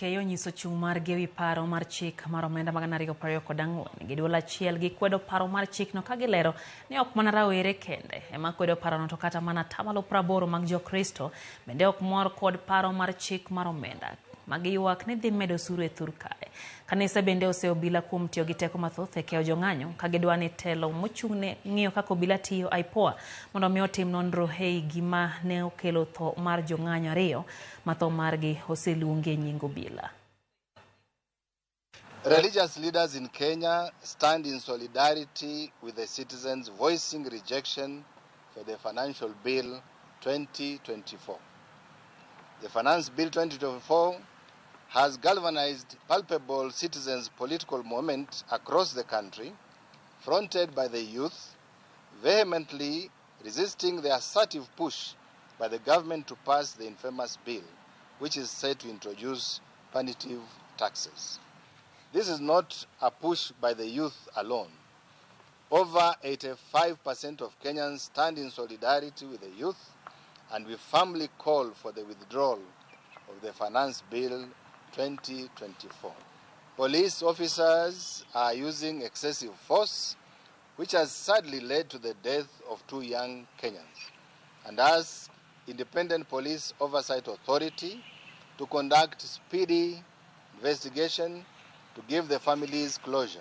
keyo nyiso chung mar gewi paro mar chik mar omenda magana 224 giduol achiel gi kwedo paro mar chik no kagilero ni ok mana rawere kende ema kwedo paro no to kata mana tamalo 80 mag Jokristo bende ok mor kod paro mar chik mar omenda magiyuak ni dhi medo suru e thur kae. Kanisa bende oseobila kuom tiyo gi teko mathoth e keyo jong'anyo kagidwa ni telo mochung'ne ng'iyo kaka obila tiyo IPOA mondo mi otim nonro e gima ne okelo tho mar jong'anyo ariyo ma tho margi oseluongi nying obila. Religious leaders in Kenya stand in solidarity with the citizens voicing rejection for the Financial Bill 2024. The Finance Bill 2024 has galvanized palpable citizens' political movement across the country, fronted by the youth, vehemently resisting the assertive push by the government to pass the infamous bill, which is set to introduce punitive taxes. This is not a push by the youth alone. Over 85% of Kenyans stand in solidarity with the youth, and we firmly call for the withdrawal of the Finance Bill 2024. Police officers are using excessive force, which has sadly led to the death of 2 young Kenyans, and ask Independent Police Oversight Authority to conduct speedy investigation to give the families closure.